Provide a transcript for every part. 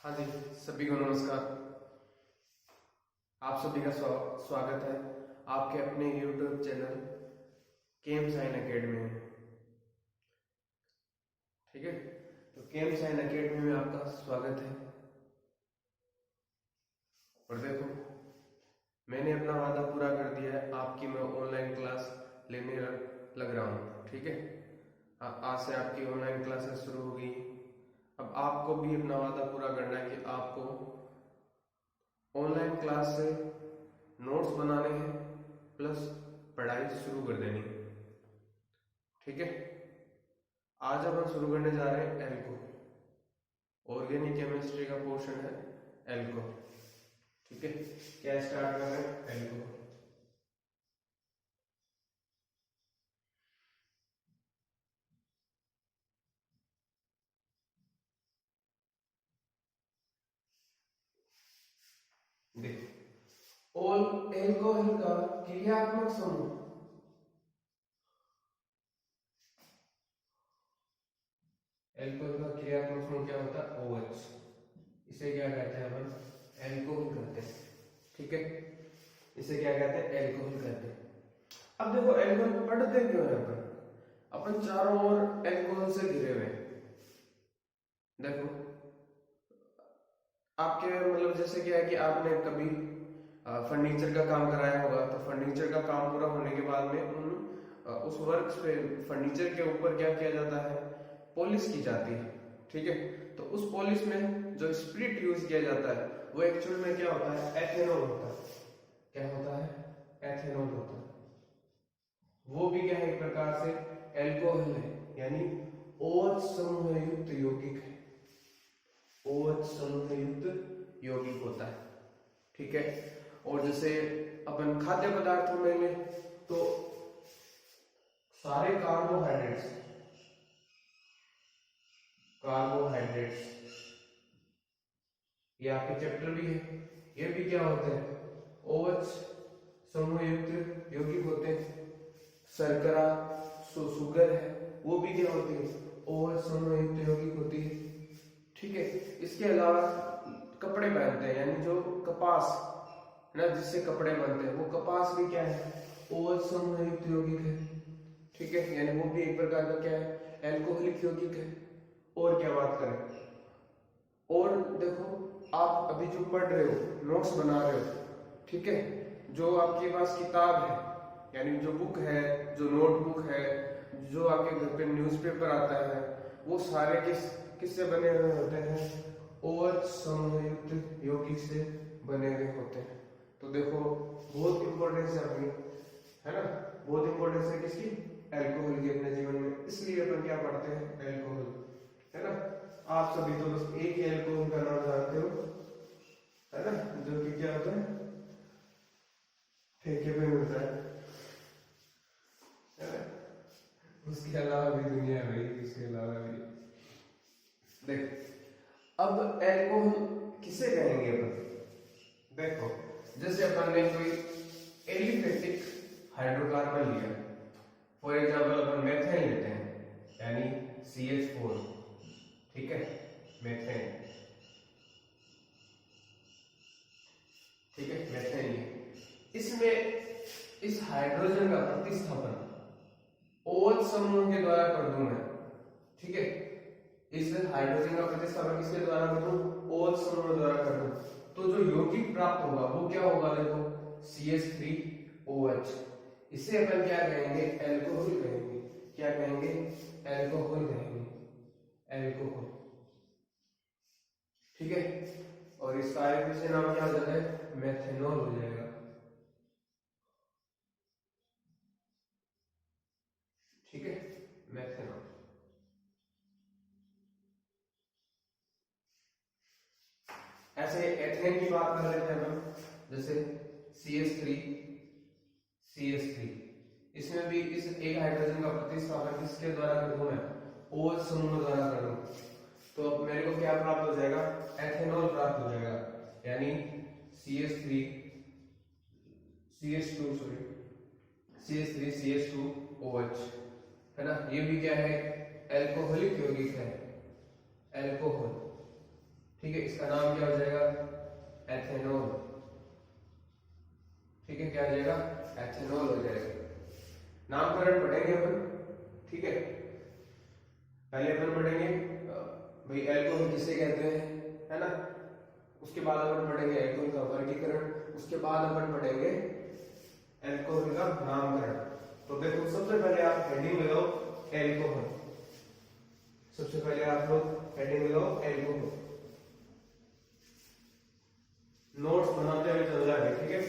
हाँ जी, सभी को नमस्कार। आप सभी का स्वागत है आपके अपने YouTube चैनल केम साइन अकेडमी में। ठीक है, तो केम साइन अकेडमी में आपका स्वागत है। और देखो, मैंने अपना वादा पूरा कर दिया है, आपकी मैं ऑनलाइन क्लास लेने लग रहा हूँ। ठीक है, आज से आपकी ऑनलाइन क्लासेस शुरू होगी। अब आपको भी अपना वादा पूरा करना है कि आपको ऑनलाइन क्लास से नोट्स बनाने हैं प्लस पढ़ाई शुरू कर देनी है। ठीक है, आज अपन शुरू करने जा रहे हैं एल्को। ऑर्गेनिक केमिस्ट्री का पोर्शन है एल्को। ठीक है, क्या स्टार्ट कर रहे हैं? एल्को। देखो, ऑल एल्कोहल का क्रियात्मक समूह, एल्कोहल का क्रियात्मक समूह क्या होता है? OH। इसे क्या कहते हैं? अपन एल्कोहल कहते हैं। ठीक है, इसे क्या कहते हैं? एल्कोहल कहते हैं। अब देखो, एल्कोहल पढ़ते क्यों है अपन चारों ओर एल्कोहल से घिरे हुए हैं। देखो, आपके मतलब जैसे क्या है कि आपने कभी फर्नीचर का काम कराया होगा, तो फर्नीचर का काम पूरा होने के बाद में उस वर्क पे फर्नीचर के ऊपर क्या किया जाता है? पॉलिश की जाती है। ठीक है, तो उस पॉलिश में जो स्पिरिट यूज किया जाता है वो एक्चुअल में क्या होता है? एथेनॉल होता है। क्या होता है? एथेनॉल होता है। वो भी क्या है? एक प्रकार से एल्कोहल है, यानी OH समूह युक्त यौगिक है। OH समूह युक्त यौगिक होता है। ठीक है, और जैसे अपन खाद्य पदार्थों में ले तो सारे कार्बोहाइड्रेट्स ये आपके चैप्टर भी है, ये भी क्या होते हैं? OH समूह युक्त यौगिक होते हैं। शर्करा शुगर है, वो भी क्या होती है? OH समूह युक्त यौगिक होती है। ठीक है, इसके अलावा कपड़े पहनते हैं, यानी जो कपास है ना, जिससे कपड़े बनते हैं, वो कपास भी क्या है? OH समूह युक्त यौगिक है। ठीक है, यानी वो भी एक प्रकार का क्या है? एल्कोहलिक यौगिक है। और क्या बात करें? और देखो, आप अभी जो पढ़ रहे हो, नोट्स बना रहे हो, ठीक है, जो आपके पास किताब है, यानी जो बुक है, जो नोटबुक है, जो आपके घर पे न्यूज़पेपर आता है, वो सारे किससे बने हुए होते हैं? OH समूह युक्त यौगिक से बने हुए होते हैं। तो देखो, बहुत इंपॉर्टेंस है अपनी, है ना, बहुत इंपॉर्टेंस है किसकी? एल्कोहल की अपने जीवन में। इसलिए अपन क्या पढ़ते हैं? एल्कोहल, है ना। आप सभी तो बस एक ही एल्कोहल का नाम जानते हो, है ना, जो कि क्या होता है? ठेके पे मिलता है ना? उसके अलावा भी दुनिया है भाई, उसके अलावा भी। देख, अब एल्कोहल किसे कहेंगे अपन? देखो, जैसे अपन ने कोई एलिफेटिक हाइड्रोकार्बन लिया, फॉर एग्जाम्पल अपन मेथेन लेते हैं, यानी CH4। ठीक है, मेथेन। ठीक है, मेथेन। इसमें इस हाइड्रोजन का प्रतिस्थापन OH समूह के द्वारा कर दूं मैं। ठीक है, इस हाइड्रोजन का प्रतिस्थापन किसके द्वारा कर दूं? OH समूह द्वारा कर दूं, तो जो यौगिक प्राप्त होगा वो क्या होगा? देखो, CH3OH। इसे अपन क्या कहेंगे? एल्कोहल कहेंगे। क्या कहेंगे? एल्कोहल कहेंगे, एल्कोहल। ठीक है, और इसका आईयूसीएन नाम क्या हो जाता है? मेथेनॉल हो जाएगा। ठीक है, मेथेनॉल। ऐसे एथेन की बात कर रहे थे हम, जैसे CH3 इसमें भी इस एक हाइड्रोजन का प्रतिस्थापन किसके द्वारा कर दूं मैं? OH समूह द्वारा कर दूं, तो अब मेरे को क्या प्राप्त हो जाएगा? एथेनॉल प्राप्त हो जाएगा, यानी CH3 CH2 सॉरी CH3CH2OH, है ना। ये भी क्या है? एल्कोहलिक यौगिक है, एल्कोहल। ठीक है, इसका नाम क्या हो जाएगा, एथेनॉल। ठीक है, क्या हो जाएगा, एथेनॉल हो जाएगा। नामकरण पढ़ेंगे अपन। ठीक है, पहले अपन पढ़ेंगे भाई एल्कोहल किसे कहते हैं, है ना। उसके बाद अपन पढ़ेंगे एल्कोहल का वर्गीकरण, उसके बाद अपन पढ़ेंगे एल्कोहल का नामकरण। तो देखो सबसे पहले आप हेडिंग लगाओ एल्कोहल। सबसे पहले आप लोग हेडिंग लगाओ एल्कोहल। नोट्स बनाते हुए चल रहा है, ठीक है।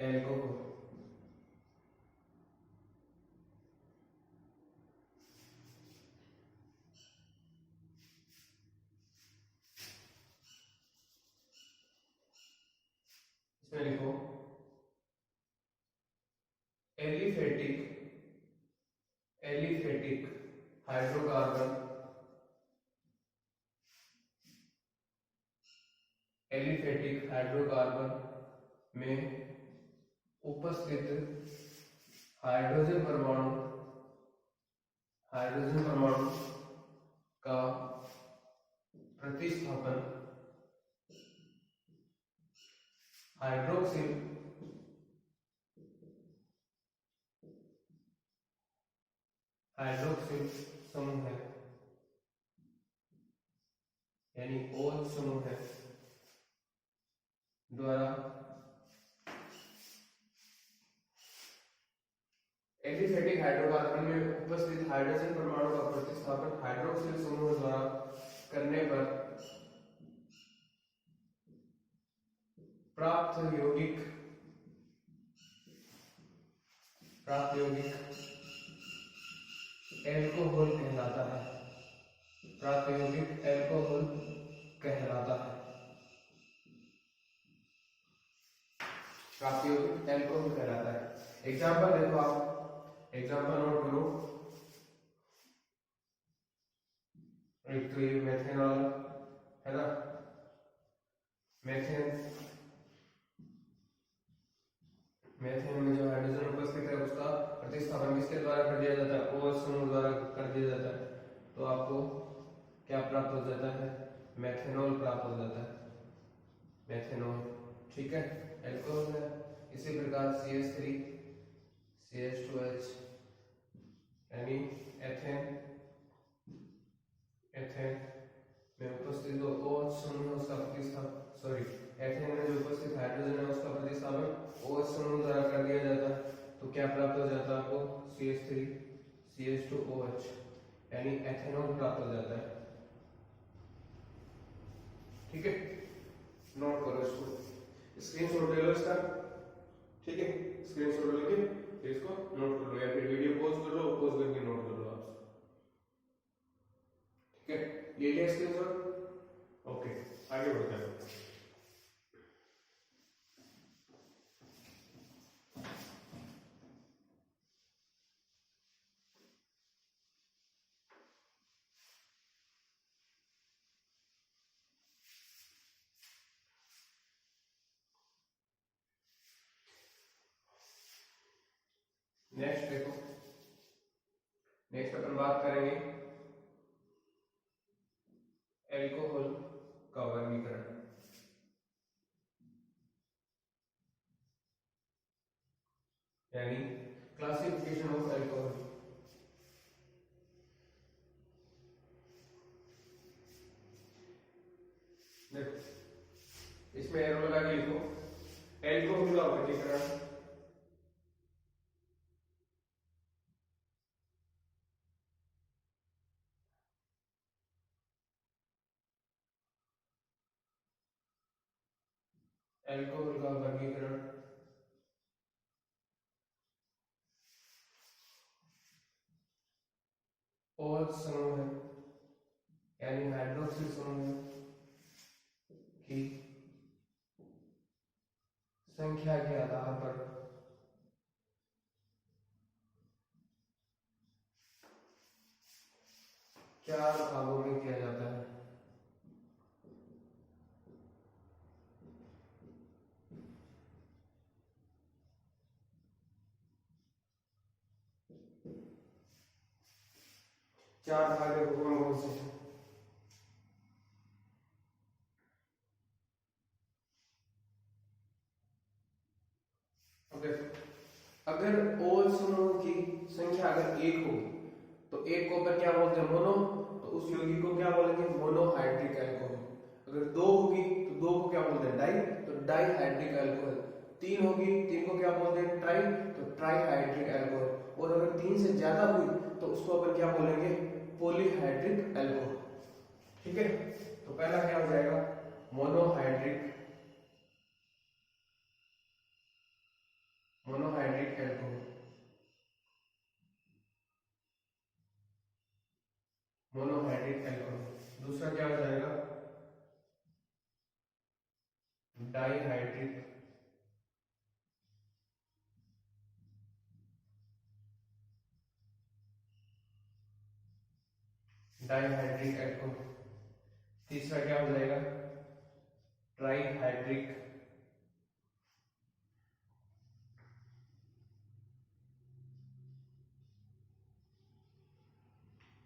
एल्कोहल, इसमें लिखो aliphatic, aliphatic hydrocarbon, aliphatic hydrocarbon में उपस्थित हाइड्रोजन परमाणु, हाइड्रोजन परमाणु का प्रतिस्थापन हाइड्रोक्सिल, हाइड्रोक्सिल समूह है, यानी OH समूह है द्वारा एलिफेटिक हाइड्रोकार्बन में उपस्थित हाइड्रोजन परमाणु का प्रतिस्थापन हाइड्रोक्सिल समूह द्वारा करने पर प्राप्त यौगिक, प्राप्त यौगिक एल्कोहल कहलाता है, प्राप्त यौगिक एल्कोहल कहलाता है, प्राप्त यौगिक एल्कोहल कहलाता है। एग्जाम्पल देखो आप, एग्जाम्पल नोट करो। एक तो ये मेथेनॉल है ना, मेथेन, मेथेन में जो हाइड्रोजन उपस्थित है उसका प्रतिस्थापन किसके द्वारा कर दिया जाता है, OH समूह द्वारा कर दिया जाता है। तो आपको क्या प्राप्त हो जाता है, मेथेनॉल प्राप्त हो जाता है, मेथेनॉल। ठीक है, एल्कोहल है। इसी प्रकार CH3 CH2H यानी एथेन, एथेन में उपस्थित जो OH समूह उसका प्रतिस्थापन, सॉरी, एथेन में जो उपस्थित हाइड्रोजन है उसका प्रतिस्थापन OH समूह द्वारा कर दिया जाता है। तो क्या प्राप्त हो जाता है आपको, CH3 CH2OH यानी एथेनॉल प्राप्त हो जाता है। ठीक है, नोट करो इसको, स्क्रीनशॉट ले लो इसका। ठीक है, स्क्रीनशॉट लेके फिर इसको नोट कर लो, या फिर वीडियो पॉज कर लो, पॉज करके नोट कर लो आप। ठीक है, ले लिया स्क्रीनशॉट। ओके, आगे बढ़ते हैं। नेक्स्ट देखो, नेक्स्ट अपन बात करेंगे एल्कोहल का वर्गीकरण, यानी क्लासिफिकेशन ऑफ एल्कोहल। देखो इसमें एरो लगा के लिखो एल्कोहल का वर्गीकरण, एल्कोहल का वर्गीकरण OH समूह है यानी हाइड्रोक्सिल समूह की संख्या के आधार पर चार भागों में किया जाता है। 4 धागे कौन से हैं? अगर OH समूह की संख्या अगर 1 हो तो एक को अपन क्या बोलते हैं? मोनो। तो उस यौगिक को क्या बोलेंगे? Monohydric alcohol. अगर 2 होगी तो 2 को क्या बोलते हैं? डाई। तो डाईहाइड्रिक अल्कोहल। 3 होगी, 3 को क्या बोलते हैं? ट्राई। तो ट्राईहाइड्रिक अल्कोहल। और अगर 3 से ज्यादा हुई तो उसको अपन क्या बोलेंगे? Polyhydric alcohol. ठीक है, तो पहला क्या हो जाएगा? Monohydric monohydric alcohol. Monohydric alcohol. दूसरा क्या हो जाएगा? Dihydric dihydric alcohol. तीसरा क्या हो जाएगा? Trihydric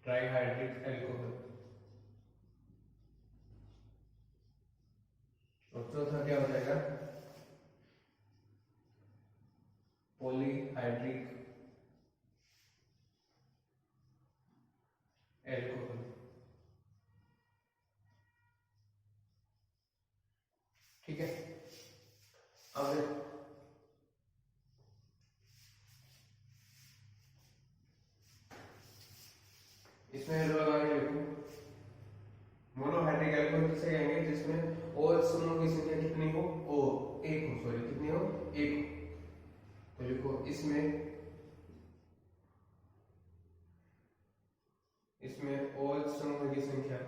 trihydric alcohol. और चौथा क्या हो जाएगा? Polyhydric alcohol. ठीक है, अब इसमें लगा के लिखो। मोनोहाइड्रिक अल्कोहल किसे कहेंगे? जिसमें OH समूह की संख्या कितनी हो? एक हो, सॉरी कितनी हो? एक हो। तो लिखो इसमें OH समूह की संख्या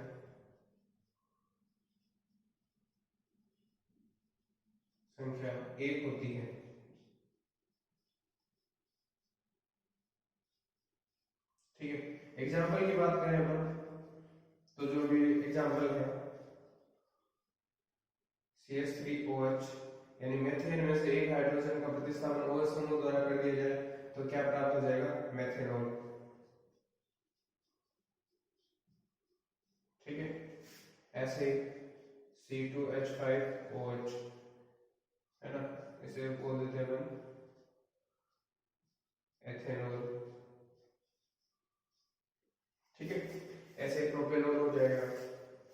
एक होती है। ठीक है, एग्जाम्पल की बात करें अपन तो जो भी एग्जाम्पल है CH3OH यानी मेथेन में से एक हाइड्रोजन का प्रतिस्थापन OH समूह द्वारा कर दिया जाए तो क्या प्राप्त हो जाएगा? मेथेनॉल। ठीक है, ऐसे C2H5OH है ना, इसे बोल देते हैं अपन एथेनॉल। ठीक है, ऐसे प्रोपेनॉल हो जाएगा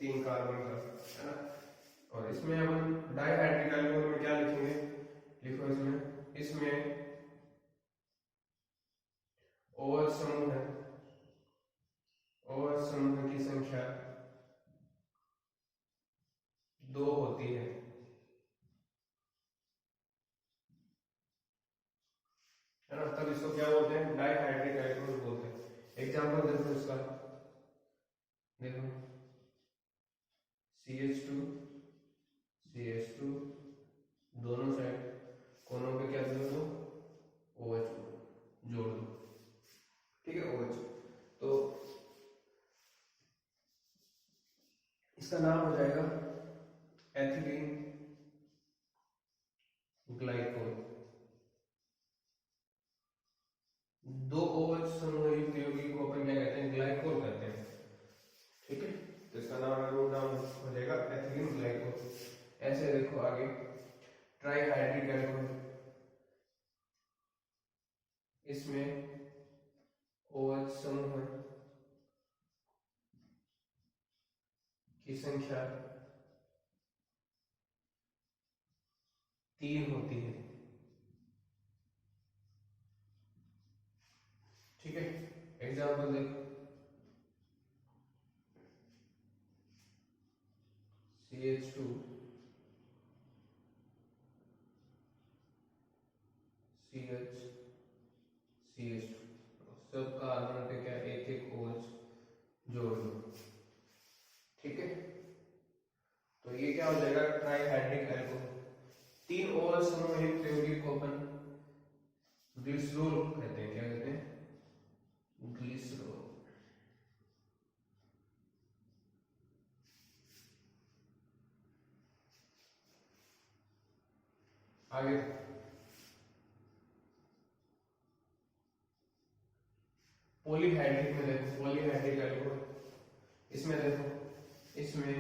3 कार्बन का, है ना। और इसमें हम डाईहाइड्रिक अल्कोहल में क्या लिखेंगे? लिखो इसमें OH समूह है, OH समूह की संख्या 2 होती है। है ना, तब इसको क्या बोलते हैं? डाईहाइड्रिक अल्कोहल बोलते हैं। एग्जांपल देखो इसका, देखो CH2 CH2 दोनों साइड कोनों पे क्या जोड़ दो? OH जोड़ दो। ठीक है, OH। तो इसका नाम हो जाएगा एथिलीन ग्लाइकोल। 2 OH समूह युक्त यौगिक को अपन क्या कहते हैं? ग्लाइकोल कहते हैं। ठीक है, तो इसका नाम हो जाएगा एथिलीन ग्लाइकोल। ऐसे देखो आगे ट्राईहाइड्रिक अल्कोहल, इसमें OH समूह की संख्या 3 होती है। ठीक है, एग्जाम्पल देखो CH2 CH CH2 सब कार्बन पे क्या एक एक OH जोड़ दो। ठीक है, तो ये क्या हो जाएगा? Trihydric alcohol. 3 OH समूह युक्त यौगिक को अपन ग्लिसरॉल कहते हैं। क्या कहते हैं? ग्लिसरॉल। आगे पॉलीहाइड्रिक में देखो, पॉलीहाइड्रिक अल्कोहल, इसमें देखो, इसमें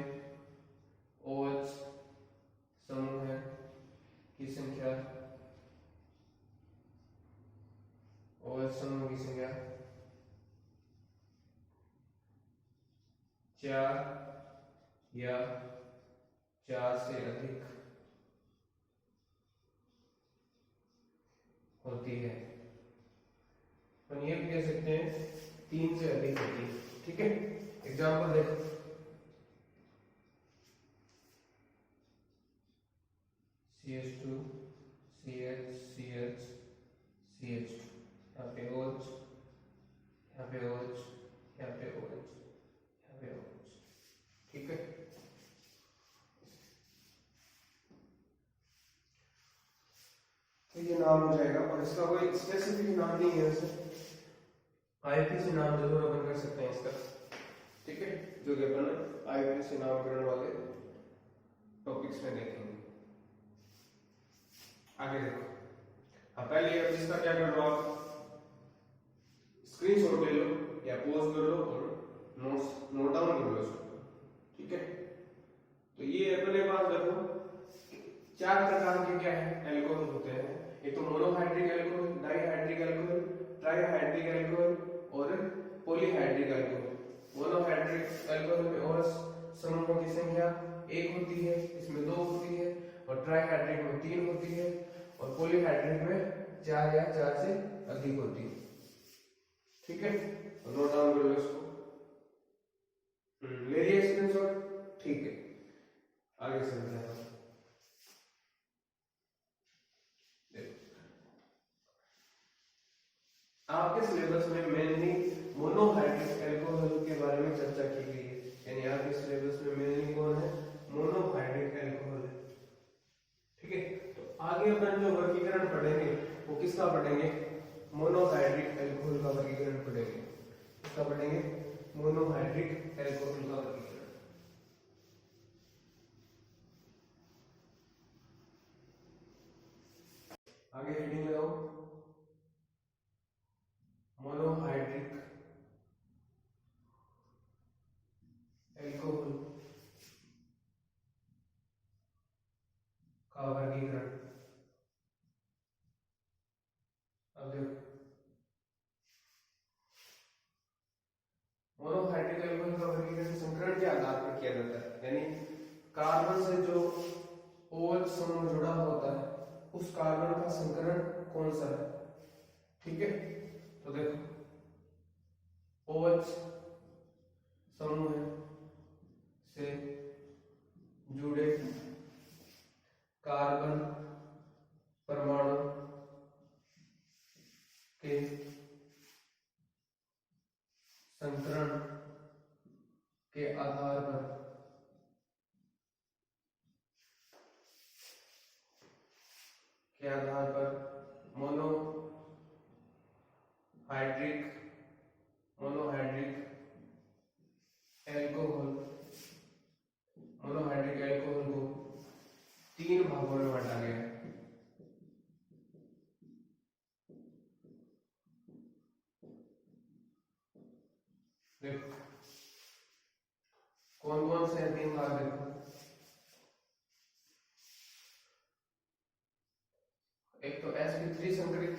OH समूह है की संख्या, OH समूह की संख्या 4 या 4 से अधिक होती है। हम ये भी कह सकते हैं 3 से अधिक होती है। ठीक है, एग्जाम्पल देखो, CH2 CH CH CH2, यहाँ पे OH, यहाँ पे OH, यहाँ पे OH, यहाँ पे OH। ठीक है, तो ये नाम हो जाएगा, और इसका कोई स्पेसिफिक नाम नहीं है वैसे, IUPAC नाम जरूर अपन कर सकते हैं इसका। ठीक है, जो कि अपन IUPAC नामकरण वाले टॉपिक्स में देखेंगे। आगे देखो, हाँ पहले अब इसका क्या कर लो, आप स्क्रीनशॉट ले लो या पॉज कर लो और नोट डाउन कर लो इसको। ठीक है, तो ये अपने पास देखो 4 प्रकार के क्या है एल्कोहल होते हैं। एक तो monohydric alcohol, dihydric alcohol, trihydric alcohol और पॉलीहाइड्रिक अल्कोहल। मोनोहाइड्रिक अल्कोहल में OH समूहों की संख्या 1 होती है, इसमें 2 होती है, और ट्राइहाइड्रिक में 3 होती है, और पॉलीहाइड्रिक में 4 या 4 से अधिक होती है। ठीक है, नोट डाउन कर लो इसको, ले लिया स्क्रीनशॉट। ठीक है, आगे चलते हैं। आपके सिलेबस में मेनली मोनोहाइड्रिक अल्कोहल के बारे में चर्चा की गई है, यानी आपके सिलेबस में मेनली कौन है, मोनोहाइड्रिक अल्कोहल है। ठीक है, तो आगे अपन जो वर्गीकरण पढ़ेंगे वो किसका पढ़ेंगे, मोनोहाइड्रिक अल्कोहल का वर्गीकरण पढ़ेंगे। किसका पढ़ेंगे, मोनोहाइड्रिक अल्कोहल का वर्गीकरण। आगे हेडिंग लगाओ, मोनोहाइड्रिक अल्कोहल का वर्गीकरण। अब देखो, मोनोहाइड्रिक अल्कोहल का वर्गीकरण संकरण के आधार पर किया जाता है, यानी कार्बन से जो OH समूह जुड़ा होता है उस कार्बन का संकरण कौन सा है। ठीक है, तो देखो OH समूह से जुड़े कार्बन परमाणु के संकरण के आधार पर मोनोहाइड्रिक एल्कोहल को 3 भागों में बांटा गया है। देखो कौन कौन से 3 भाग देखो, एक तो sp3 संकरित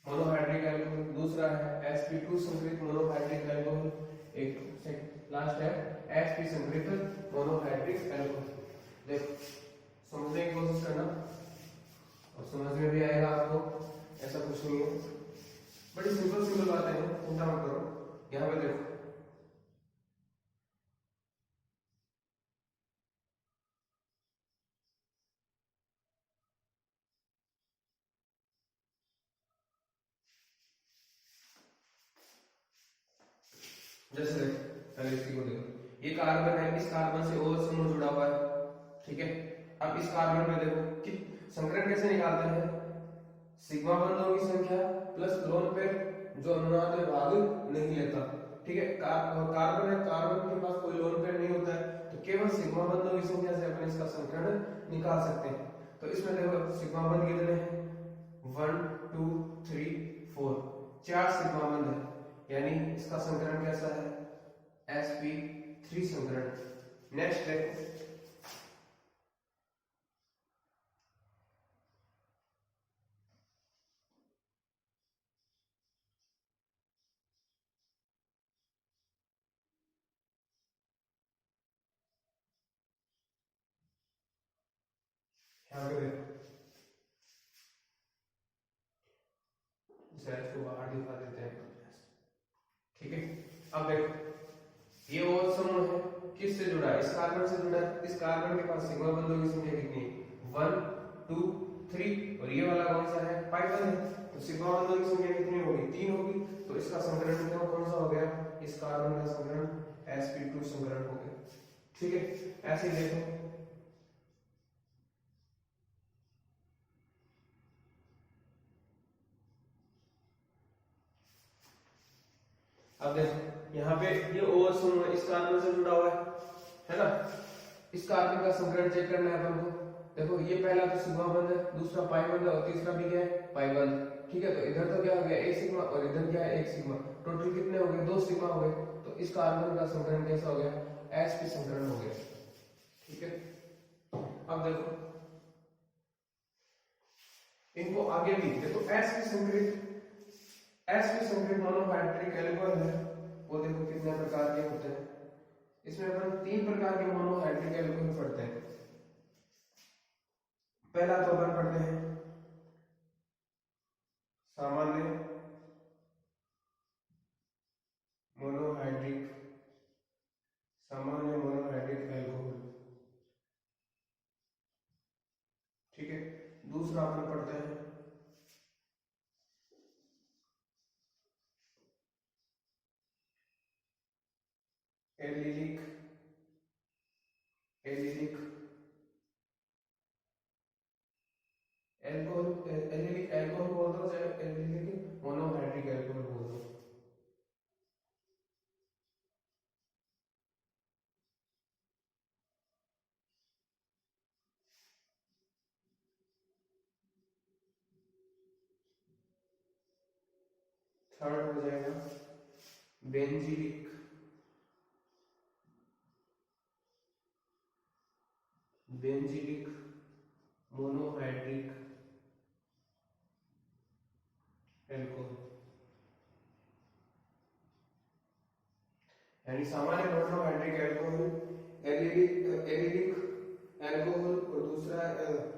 मोनोहाइड्रिक अल्कोहल, दूसरा है sp2 संकरित मोनोहाइड्रिक अल्कोहल, एक लास्ट है sp संकरित मोनोहाइड्रिक अल्कोहल। देखो समझने की कोशिश करना और समझ में भी आएगा आपको, ऐसा कुछ नहीं है, बड़ी सिंपल बातें हैं, चिंता मत करो। यहाँ पे देखो जैसे देखो, पहले इसकी को देखो, ये कार्बन है, इस कार्बन से OH समूह जुड़ा हुआ है। ठीक है, अब इस कार्बन में देखो कि संकरण कैसे निकालते हैं, सिग्मा बंधों की संख्या प्लस लोन पेयर जो अनुनाद में भाग नहीं लेता। ठीक है, कार्बन है, कार्बन के पास कोई लोन पेयर नहीं होता है, तो केवल सिग्मा बंधों की संख्या से अपन इसका संकरण निकाल सकते हैं। तो इसमें देखो सिग्मा बंध कितने हैं, 1 2 3 4, 4 सिग्मा बंध है, इसका संकरण कैसा है, sp3 संकरण। नेक्स्ट देखो, यहाँ पे देखो, इस H को बाहर दिखा देते हैं, ठीक है। अब देखो, ये OH समूह है, किससे जुड़ा है, इस कार्बन से जुड़ा है। इस कार्बन के पास सिग्मा बंधों की संख्या कितनी है, 1 2 3, और ये वाला कौन सा है, पाई बंध है, तो सिग्मा बंधों की संख्या कितनी होगी, 3 होगी। तो इसका संकरण कौन सा हो गया, इस कार्बन का संकरण sp2 संकरण हो गया, ठीक है। ऐसे ही देखो, अब देखो यहाँ पे ये OH समूह इस कार्बन से जुड़ा हुआ है ना। इस कार्बन का संकरण चेक करना है अपन को। देखो ये पहला तो सिग्मा बंध है, दूसरा पाई बंध है, और तीसरा भी क्या है, पाई बंध, ठीक है। तो इधर तो क्या हो गया, एक सिग्मा, और इधर क्या है, एक सिग्मा, टोटल कितने हो गए, 2 सिग्मा हो गए। तो इस कार्बन का संकरण कैसा हो गया, sp संकरण हो गया, ठीक है। अब देखो इनको आगे भी देखो, sp संकरित मोनोहाइड्रिक एल्कोहल है, वो देखो कितने प्रकार के होते हैं। इसमें अपन 3 प्रकार के मोनोहाइड्रिक एल्कोहल पढ़ते हैं। पहला तो अपन पढ़ते हैं सामान्य मोनोहाइड्रिक एल्कोहल, ठीक है। दूसरा अपन पढ़ते हैं एलिलिक एल्कोहल बोल दो, चाहे एलिलिक मोनोहाइड्रिक एल्कोहल बोल दो। थर्ड हो जाएगा बेंजीलिक मोनोहाइड्रिक एल्कोहल, यानी सामान्य मोनोहाइड्रिक एल्कोहल, एलिलिक एल्कोहल, और दूसरा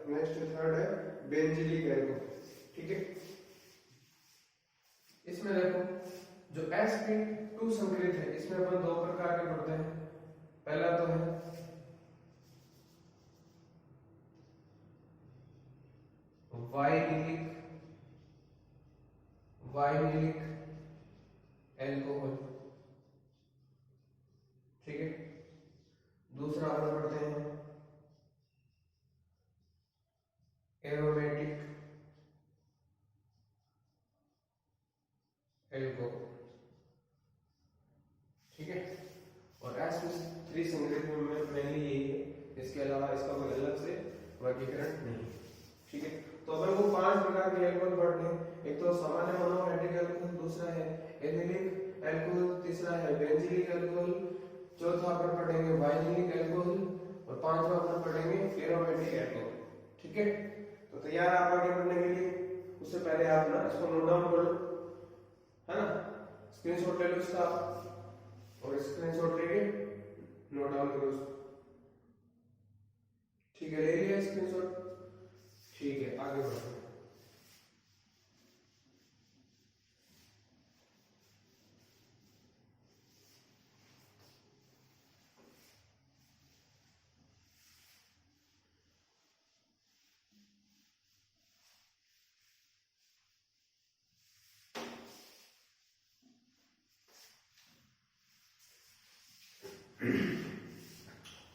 नेक्स्ट थर्ड है बेंजीलिक एल्कोहल, ठीक है। इसमें देखो जो sp2 संकलित है, इसमें अपन 2 प्रकार के पढ़ते हैं। पहला तो है वाइनिलिक एल्कोहल, ठीक है। दूसरा अपन पढ़ते हैं एरोमेटिक एल्कोहल, ठीक है। और sp3 संकलित में मेनली यही है, इसके अलावा इसका कोई अलग से वर्गीकरण नहीं है, ठीक है। तो अपन को 5 प्रकार के एल्कोहल पढ़ने हैं। एक तो सामान्य मोनोहाइड्रिक एल्कोहल, दूसरा है एथिलिक एल्कोहल, तीसरा है बेंजीलिक एल्कोहल, चौथा अपन पढ़ेंगे वाइनिलिक एल्कोहल, और पांचवा अपन पढ़ेंगे एरोमेटिक एल्कोहल, ठीक है। तो तैयार आप आगे बढ़ने के लिए। उससे पहले आप ना इसको नोट डाउन कर लो, है ना, स्क्रीनशॉट ले लो इसका, और स्क्रीनशॉट लेके नोट डाउन करो इसको, ठीक है। ले लिया स्क्रीनशॉट, ठीक है, आगे बढ़ो।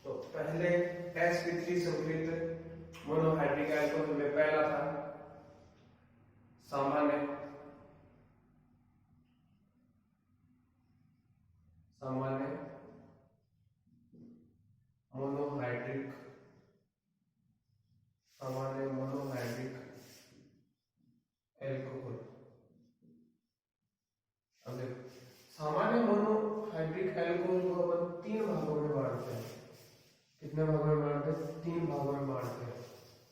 तो पहले sp3 संकलित मोनोहाइड्रिक एल्कोहल में पहला था सामान्य मोनोहाइड्रिक एल्कोहल। अब देखो कितने भागों में बांटते हैं? 3 भागों में बांटते हैं।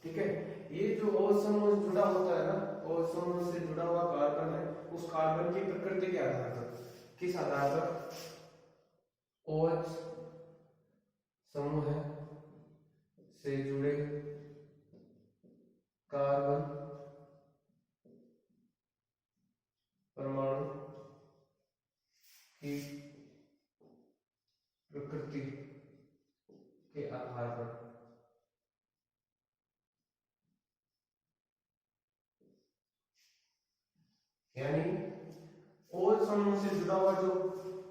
ठीक है, ये जो O समूह से जुड़ा होता है ना, O समूह से जुड़ा हुआ कार्बन है, उस कार्बन की प्रकृति के आधार पर, किस आधार पर? OH समूह है से जुड़े कार्बन परमाणु की प्रकृति के आधार पर। यानी OH समूह से जुड़ा हुआ जो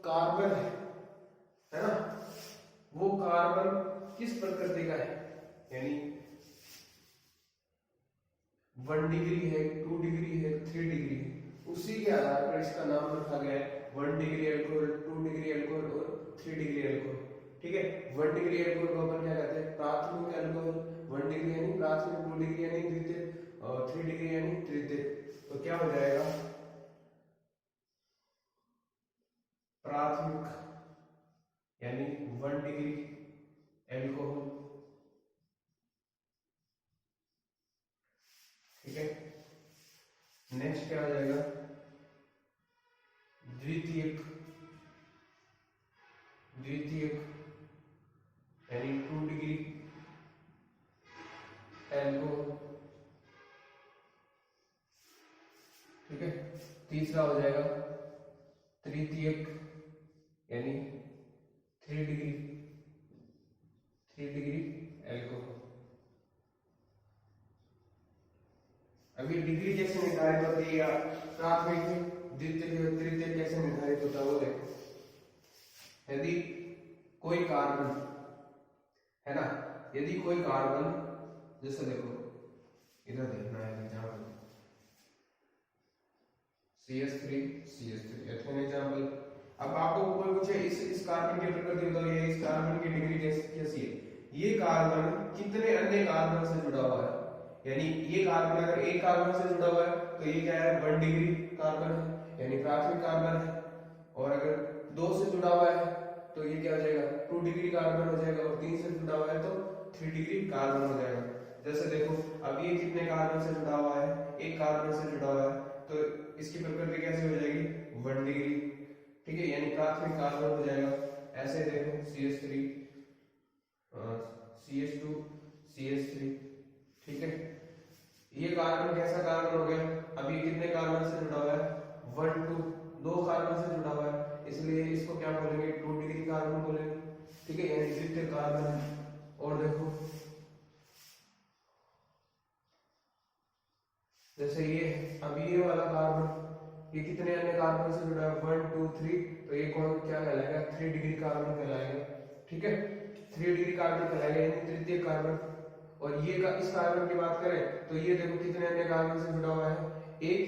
कार्बन है ना, वो कार्बन किस प्रकृति का है? यानी 1 डिग्री है, 2 डिग्री है, 3 डिग्री है, उसी के आधार पर इसका नाम रखा गया है 1 डिग्री अल्कोहल, 2 डिग्री अल्कोहल और 3 डिग्री अल्कोहल। ठीक है, 1 डिग्री अल्कोहल को अपन क्या कहते हैं? प्राथमिक अल्कोहल। 1 डिग्री यानी प्राथमिक, 2 डिग्री यानी द्वितीय और 3 डिग्री यानी तृतीय। तो क्या हो जाएगा? प्राथमिक यानी 1 डिग्री एल्कोहल। ठीक है, नेक्स्ट क्या हो जाएगा? द्वितीयक, द्वितीयक यानी 2 डिग्री एल्कोहल। ठीक है, तीसरा हो जाएगा तृतीयक यानी 3 डिग्री, 3 डिग्री एल्कोहल। अभी डिग्री कैसे निर्धारित होती है, या प्राथमिक, द्वितीय और तृतीय कैसे निर्धारित होता है वो देखो। यदि कोई कार्बन है ना, यदि कोई कार्बन, जैसे देखो इधर देखना है example, CH3 CH3 ethane example. अब आपको कोई पूछे इस कार्बन की प्रकृति बताओ, ये इस कार्बन की डिग्री कैसी है? ये कार्बन कितने अन्य कार्बन से जुड़ा हुआ है? यानी ये कार्बन अगर एक कार्बन से जुड़ा हुआ है तो ये क्या है? 1 डिग्री कार्बन है, यानी प्राथमिक कार्बन है। और अगर 2 से जुड़ा हुआ है तो ये क्या हो जाएगा? 2 डिग्री कार्बन हो जाएगा। और 3 से जुड़ा हुआ है तो 3 डिग्री कार्बन हो जाएगा। जैसे देखो अब ये कितने कार्बन से जुड़ा हुआ है? एक कार्बन से जुड़ा हुआ है, तो इसकी प्रकृति कैसे हो जाएगी? 1 डिग्री। ठीक है, यानी प्राथमिक कार्बन हो जाएगा। ऐसे देखो CH3 CH2 CH3। ठीक है, ये कार्बन कैसा कार्बन हो गया? अभी कितने कार्बन से जुड़ा हुआ है? 1 2 कार्बन से जुड़ा हुआ है, इसलिए इसको क्या बोलेंगे? 2 डिग्री कार्बन बोलेंगे। ठीक है, यानी द्वितीय कार्बन है। और देखो जैसे ये अब ये वाला कार्बन, ये कितने अन्य कार्बन से जुड़ा है? 1 2 3, तो ये कौन क्या कहलाएगा? 3 डिग्री कार्बन कहलाएगा। ठीक है, 3 डिग्री कार्बन कहलाएगा, यानी तृतीय कार्बन। और ये इस कार्बन की बात करें तो ये देखो कितने अन्य कार्बन से जुड़ा हुआ है? एक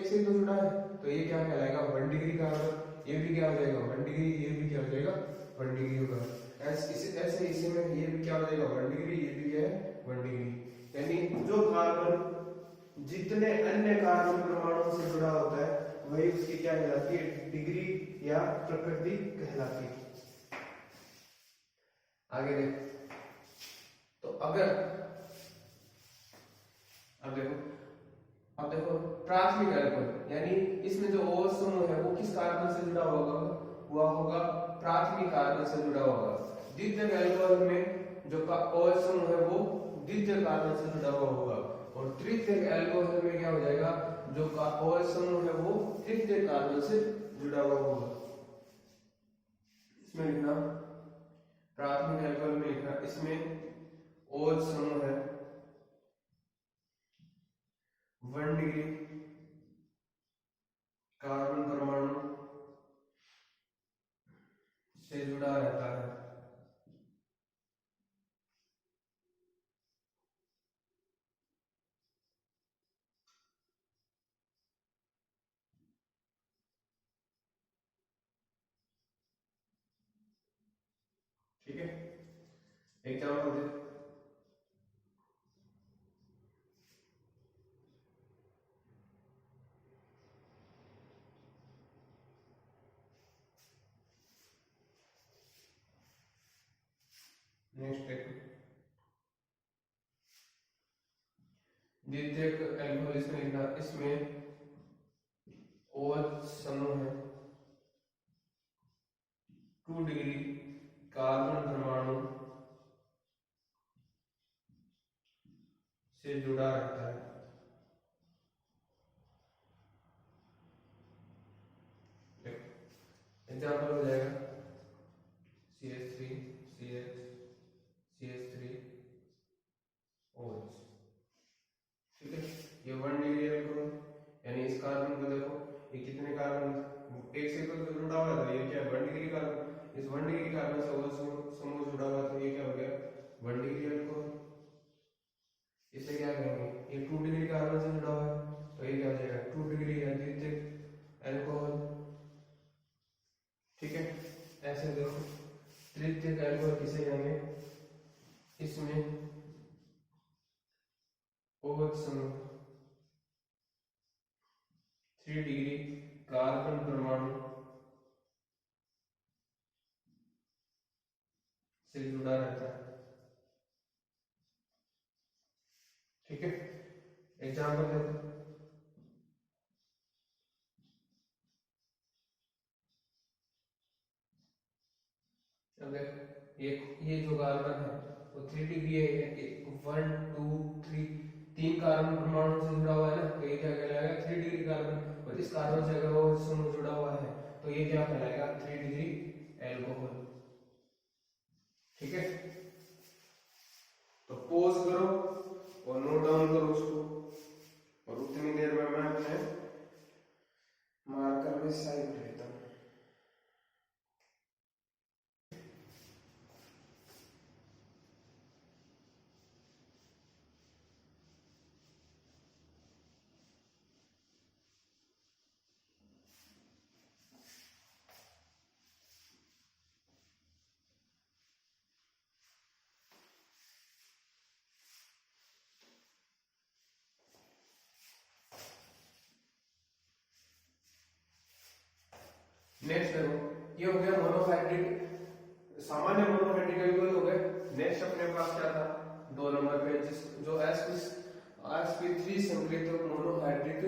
से तो जुड़ा है, तो ये क्या कहलाएगा? 1 डिग्री कार्बन। ये भी क्या हो जाएगा? 1 डिग्री। ये भी क्या हो जाएगा? 1 डिग्री होगा। ऐसे इसी में ये भी क्या हो जाएगा? 1 डिग्री। ये भी है 1 डिग्री। यानी जो कार्बन जितने अन्य कार्बन परमाणुओं से जुड़ा होता है वही उसकी क्या कहलाती है? डिग्री या प्रकृति कहलाती है। आगे देखो, तो अगर अब देखो प्राथमिक अल्कोहल, यानी इसमें जो OH समूह है वो किस कार्बन से जुड़ा होगा? हुआ होगा प्राथमिक कार्बन से जुड़ा होगा। द्वितीय अल्कोहल में जो OH समूह है वो द्वितीय कार्बन से जुड़ा हुआ होगा। और तृतीय अल्कोहल में क्या हो जाएगा? जो OH समूह है वो तृतीय कार्बन से जुड़ा हुआ होगा। इसमें लिखना प्राथमिक अल्कोहल में लिखना, इसमें OH समूह है 1 डिग्री कार्बन परमाणु से जुड़ा रहता है। ठीक है, एग्जाम्पल दे। नेक्स्ट देखो, द्वितीयक एल्कोहल इसमें लिखना, इसमें OH समूह है, 2 डिग्री कार्बन परमाणु से जुड़ा रहता है। एग्जाम्पल हो जाएगा CH3 CH CH3 OH। ठीक है, ये 1 डिग्री अल्कोहल, यानी इस कार्बन को देखो, ये कितने कार्बन, एक से तो जुड़ा हुआ था, ये क्या 1 डिग्री कार्बन, इस 1 डिग्री कार्बन से OH समूह जुड़ा हुआ, तो ये क्या हो गया 1 डिग्री अल्कोहल। इसे क्या कहेंगे, ये 2 डिग्री कार्बन से जुड़ा हुआ है, तो ये क्या हो जाएगा 2 डिग्री या द्वितीयक अल्कोहल। ठीक है, ऐसे देखो तृतीयक अल्कोहल किसे कहेंगे, इसमें OH समूह 3 डिग्री कार्बन परमाणु से जुड़ा रहता है। ठीक है, एग्जाम्पल देखो, अब देखो ये जो कार्बन है वो 3 डिग्री है, 1 2 3 3 कार्बन परमाणु से जुड़ा हुआ है ना, तो ये क्या कहलाएगा 3 डिग्री कार्बन, और इस कार्बन से अगर वो समूह जुड़ा हुआ है तो ये क्या कहलाएगा 3 डिग्री एल्कोहल। ठीक है, तो पॉज करो और नोट डाउन करो उसको, और उतनी देर में मैं अपने मार्कर में साइन लेता हूं। नेक्स्ट देखो, ये हो गया मोनोहाइड्रिक, सामान्य मोनोहाइड्रिक एल्कोहल हो गए। नेक्स्ट अपने पास क्या था 2 नंबर पे, जो sp3 संकलित मोनोहाइड्रिक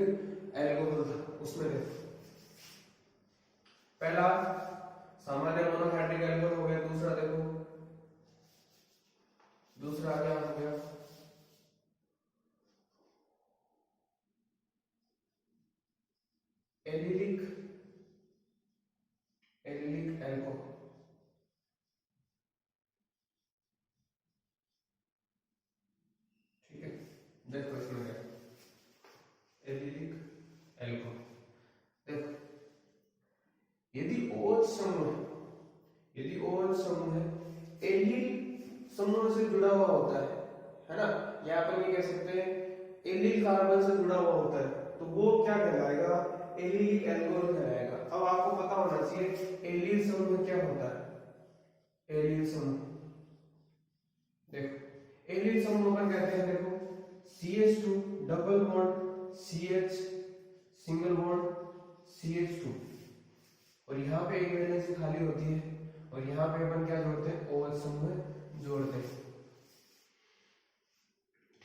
एल्कोहल था, उसमें देखो पहला सामान्य मोनोहाइड्रिक एल्कोहल हो गया, दूसरा देखो, दूसरा क्या हो गया एलिलिक एल्कोहल। ठीक है, देखो इसमें क्या एलिलिक एल्कोहल, देखो यदि OH समूह है, यदि OH समूह है एलिल समूह से जुड़ा हुआ होता है ना, या अपन ये कह सकते हैं एलिल कार्बन से जुड़ा हुआ होता है, तो वो क्या कहलाएगा एलिलिक एल्कोहल कहलाएगा। अब आपको पता होना चाहिए एलिल समूह क्या होता है। एलिल समूह देखो, एलिल समूह अपन कहते हैं, देखो CH2 double bond CH single bond CH2, और यहाँ पे एक वैलेंसी खाली होती है, और यहाँ पे अपन क्या जोड़ते हैं OH समूह जोड़ते हैं।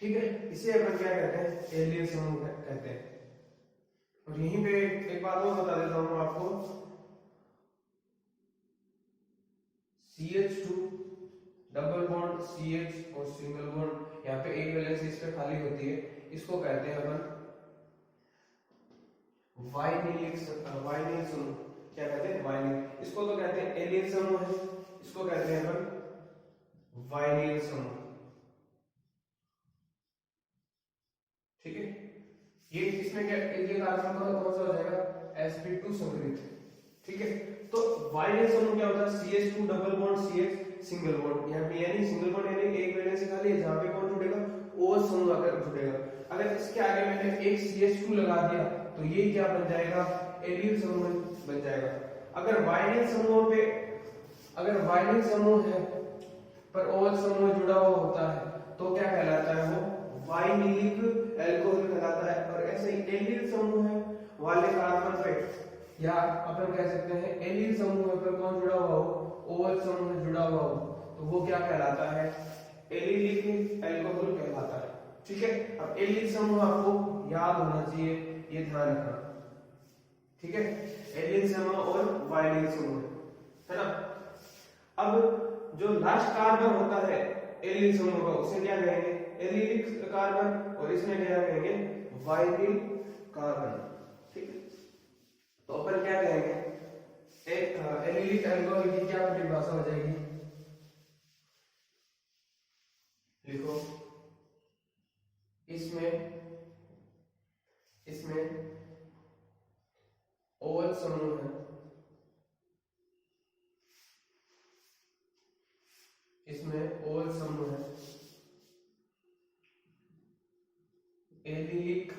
ठीक है, इसे अपन क्या कहते हैं एलिल समूह कहते हैं। और यहीं पे एक बात और बता देता हूं आपको, CH2 डबल बॉन्ड CH और सिंगल बॉन्ड, यहाँ पे एक वैलेंसी इस पे खाली होती है, इसको कहते हैं अपन वाइनिलिक समूह। क्या कहते हैं वाइनिल, इसको तो कहते हैं एलिल समूह है, इसको कहते हैं अपन वाइनिल समूह। ठीक है, ये इसमें क्या ये कार्बन कौन सा हो जाएगा sp2 संकलित। ठीक है, तो वाइनिल समूह क्या होता है CH2 double bond CH single bond, यहाँ पे यानी सिंगल बॉन्ड यानी एक वैलेंसी खाली है, जहां पे कौन जुड़ेगा OH समूह आकर जुड़ेगा। अगर इसके आगे मैंने एक CH2 लगा दिया तो ये क्या बन जाएगा एलिल समूह बन जाएगा। अगर वाइनिल समूह है पर OH समूह जुड़ा हुआ होता है तो क्या कहलाता है वो वाइनिलिक एल्कोहल कहलाता है। और ऐसे ही एलिल समूह है वाले कार्बन पे, या अपन कह सकते हैं एलिल समूह पर कौन जुड़ा हुआ हो OH समूह जुड़ा हुआ हो, तो वो क्या कहलाता है, एलिलिक अल्कोहल कहलाता है। ठीक है, अब एलिलिक समूह आपको याद होना चाहिए, ये ध्यान रखना। ठीक है, एलिलिक समूह और वाइलिक समूह, है ना। अब जो लास्ट कार्बन होता है एलिलिक समूह का, उसे क्या कहेंगे, एलिलिक कार्बन, और इसमें क्या कहेंगे, वाइलिक कार्बन। ठीक है, तो अपन क्या कहेंगे, एक एलिलिक अल्कोहल की क्या परिभाषा हो जाएगी, लिखो, इसमें OH समूह है, इसमें OH समूह है, एलिलिक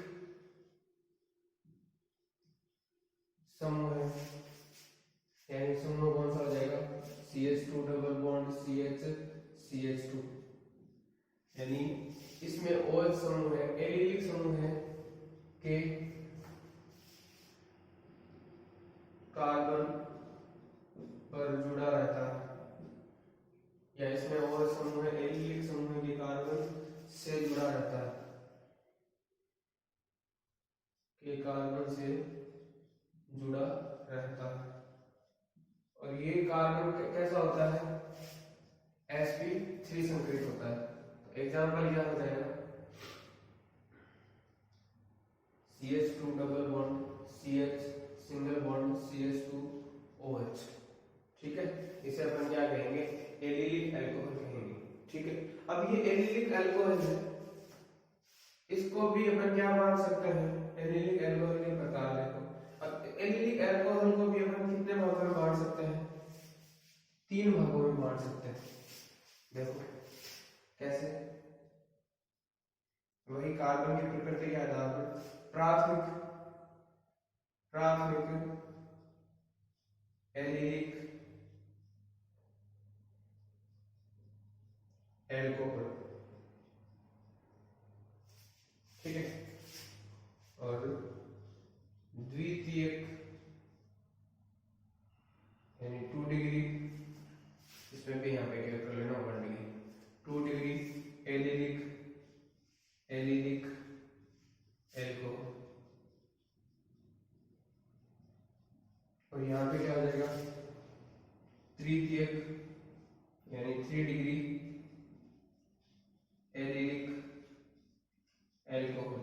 समूह है, यानी समूह कौन सा हो जाएगा, CH2 डबल बॉन्ड CH2, यानी इसमें OH समूह है, एलिलिक समूह है के कार्बन पर जुड़ा रहता है, या इसमें OH समूह है, एलिलिक समूह के कार्बन से जुड़ा रहता है, के कार्बन से जुड़ा रहता है। और ये कार्बन कैसा होता है, sp3 संकरित होता है। एग्जाम्पल क्या हो जाएगा, CH2 double bond CH single bond CH2OH। ठीक है, इसे अपन क्या कहेंगे, एलिलिक अल्कोहल कहेंगे। ठीक है, अब ये एलिलिक अल्कोहल है, इसको भी अपन क्या मान सकते हैं, एलिलिक अल्कोहल के प्रकार देखो। अब एलिलिक अल्कोहल को भी अपन कितने भागों में बांट सकते हैं, 3 भागों में बांट सकते हैं। देखो कैसे, वही कार्बन की प्रकृति के आधार पर, प्राथमिक एलिलिक अल्कोहल। ठीक है, और द्वितीयक यानी 2 डिग्री, इसमें भी यहाँ पे क्या कर लेना 1 डिग्री, 2 डिग्री एलिलिक अल्कोहल। और यहाँ पे क्या हो जाएगा, तृतीयक यानी 3 डिग्री एलिलिक अल्कोहल।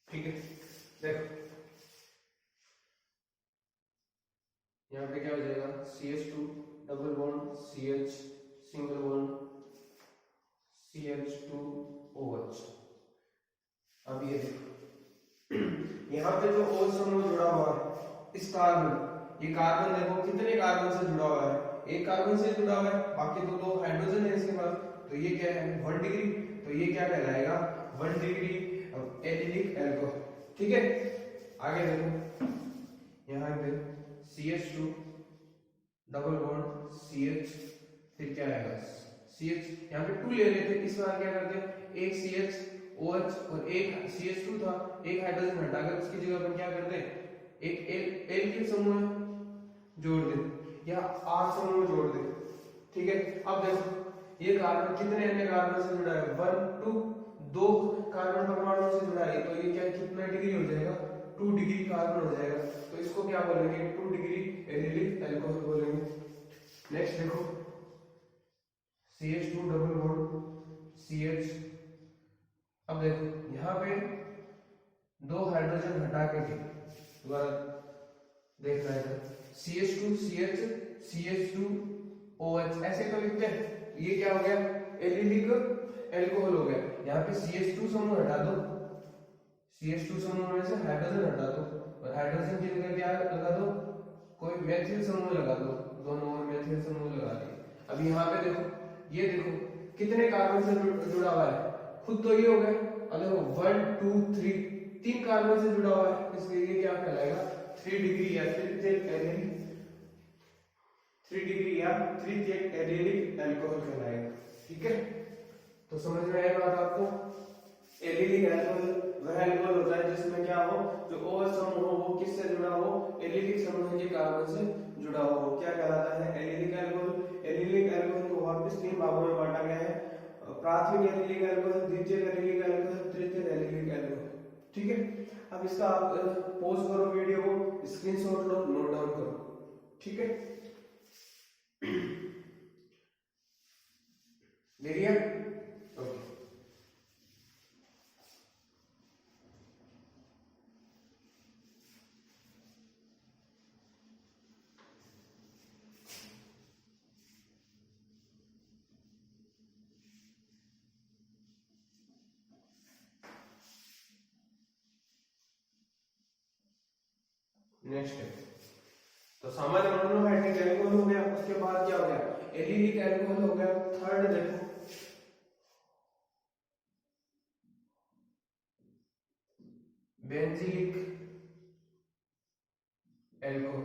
ठीक है, देखो यहाँ पे क्या हो जाएगा, CH2 double bond CH single bond CH2OH। अब ये देखो, यहाँ पे जो OH समूह जुड़ा हुआ है, इस कार्बन, ये कार्बन देखो कितने कार्बन से जुड़ा हुआ है, एक कार्बन से जुड़ा हुआ है, बाकी तो 2 हाइड्रोजन है इसके पास, तो ये क्या है 1 डिग्री, तो ये क्या कहलाएगा 1 डिग्री एलिलिक अल्कोहल। ठीक है, आगे देखो, यहाँ पे CH2 डबल बॉन्ड CH, फिर क्या आएगा CH, यहाँ पे 2 ले लेते, इस बार क्या करते हैं, एक CH और एक CH2 था, एक हाइड्रोजन हटाकर उसकी जगह पर क्या करते हैं, एक एल के समूह जोड़ दे या R समूह जोड़ दे। ठीक है, अब देखो ये कार्बन कितने अन्य कार्बन से जुड़ा है, 1 2 2 कार्बन परमाणु से जुड़ा है, तो ये क्या कितना डिग्री हो जाएगा, 2 डिग्री कार्बन हो जाएगा, तो इसको क्या बोलेंगे, 2 डिग्री एलिलिक अल्कोहल बोलेंगे। नेक्स्ट देखो, CH2 डबल बॉन्ड CH, अब देखो यहाँ पे 2 हाइड्रोजन हटा के दोबारा देख रहे हैं, CH2 CH CH2OH ऐसे तो लिखते हैं, ये क्या हो गया, एलिलिक अल्कोहल हो गया। यहाँ पे CH2 समूह हटा दो, CH2 समूह में से हाइड्रोजन हटा दो, और हाइड्रोजन की जगह क्या लगा दो, कोई मैथिल समूह लगा दो, दोनों ओर मैथिल समूह लगा दिए। अब यहाँ पे देखो, ये देखो कितने कार्बन से जुड़ा हुआ है, खुद तो ये हो गया, और देखो 1 2 3 3 कार्बन से जुड़ा हुआ है, इसलिए ये क्या कहलाएगा, 3 डिग्री या तृतीयक एलिलिक अल्कोहल कहलाएगा। ठीक है, तो समझ में आया बात आपको, एलिलिक अल्कोहल वह अल्कोहल होता है जिसमें क्या हो, जो OH समूह हो वो किससे जुड़ा हो, एलिलिक समूह के कार्बन से जुड़ा हो, क्या कहलाता है? Allylic alcohol. एलिलिक एल्कोहल को वापस 3 भागों में बांटा गया है, प्राथमिक एलिलिक अल्कोहल, द्वितीयक एलिलिक अल्कोहल, तृतीयक एलिलिक अल्कोहल। ठीक है, अब इसका आप पॉज करो वीडियो को, स्क्रीनशॉट लो, नोट डाउन करो। ठीक है, ले लिया? ओके। नेक्स्ट है, तो सामान्य मोनोहाइड्रिक एल्कोहल हो गया, उसके बाद क्या हो गया? एलिलिक एल्कोहल हो गया। थर्ड देखो, बेंजीलिक एल्कोहल।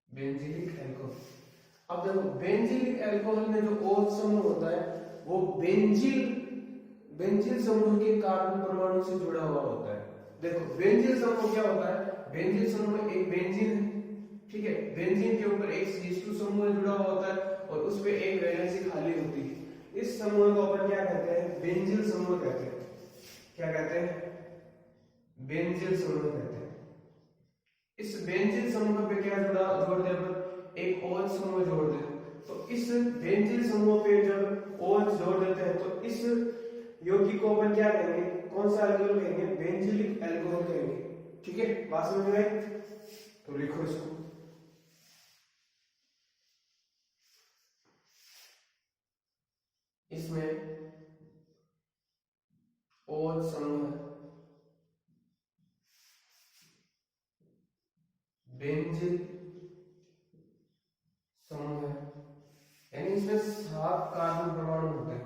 बेंजीलिक एल्कोहल, अब देखो बेंजीलिक एल्कोहल में जो OH समूह होता है वो बेंजील समूह के कार्बन परमाणु से जुड़ा हुआ होता है। देखो बेंजील समूह क्या होता है? बेंजील समूह में एक बेंजीन है, ठीक है, बेंजीन के ऊपर एक CH2 समूह जुड़ा हुआ होता है और उस पे एक वैलेंसी खाली होती है। इस समूह को अपन क्या कहते हैं? बेंजील समूह कहते हैं। क्या कहते हैं? बेंजील समूह कहते हैं। इस बेंजील समूह पे क्या जोड़ दे अपन? एक OH समूह जोड़ दे। तो इस बेंजील समूह पे जब OH जोड़ देते हैं तो इस यौगिक को अपन क्या कहेंगे? कौन सा अल्कोहल कहेंगे? बेंजीलिक अल्कोहल कहेंगे। ठीक है, बात समझ में आई? तो लिखो इसको, इसमें OH समूह है, बेंजील समूह है, यानी इसमें 7 कार्बन परमाणु होते हैं।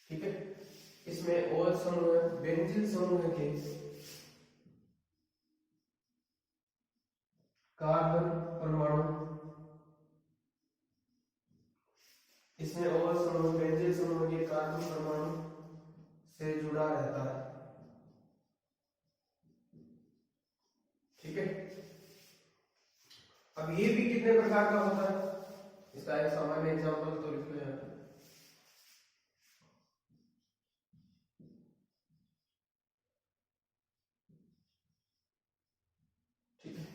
ठीक है, इसमें OH समूह है, बेंजील समूह के कार्बन परमाणु, इसमें OH समूह बेंजील समूह के कार्बन परमाणु से जुड़ा रहता है। ठीक है, अब ये भी कितने प्रकार का होता है? इसका एक सामान्य एग्जांपल तो लिख लो यहाँ पे। ठीक है,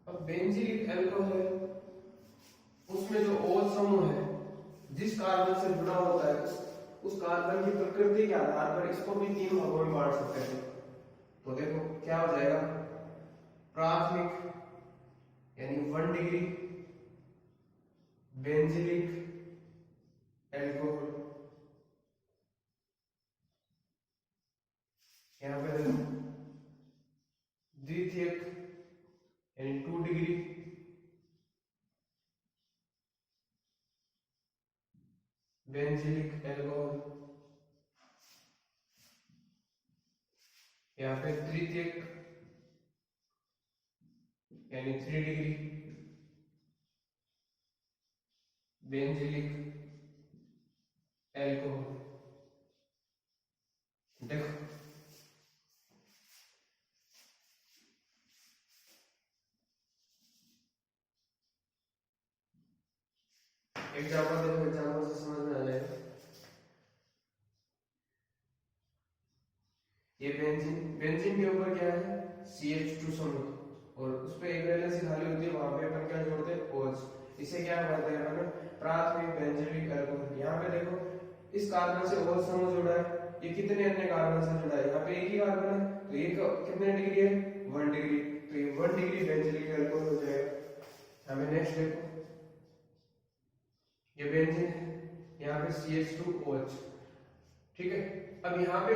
अब बेंजीलिक अल्कोहल है, उसमें जो OH समूह है जिस कार्बन से जुड़ा होता है उस कार्बन की प्रकृति के आधार पर इसको भी 3 भागों में बांट सकते हैं। तो देखो क्या हो जाएगा? प्राथमिक यानी 1 डिग्री बेंजीलिक एल्कोहल, यहां पे देखो द्वितीयक यानी 2 डिग्री बेंजीलिक एल्कोहल, यहाँ पे तृतीयक यानी 3 डिग्री बेंजीलिक एल्कोहल। देखो एग्जाम्पल देखो, एग्जाम्पल से समझ में आ जाएगा। ये बेंजीन के ऊपर क्या है? CH2 समूह और उस पे एक वैलेंसी खाली होती है, वहां पे अपन क्या जोड़ते हैं? OH। इसे क्या कहते हैं अपन? प्राथमिक बेंजीलिक अल्कोहल। यहाँ पे देखो इस कार्बन से OH समूह जुड़ा है, ये कितने अन्य कार्बन से जुड़ा है? यहाँ पे एक ही कार्बन है, तो ये कितने डिग्री है? 1 डिग्री, तो ये 1 डिग्री बेंजीलिक अल्कोहल हो जाएगा। हमें नेक्स्ट देखो, ये बेंजीन है, यहाँ पे CH2OH। ठीक है, अब यहाँ पे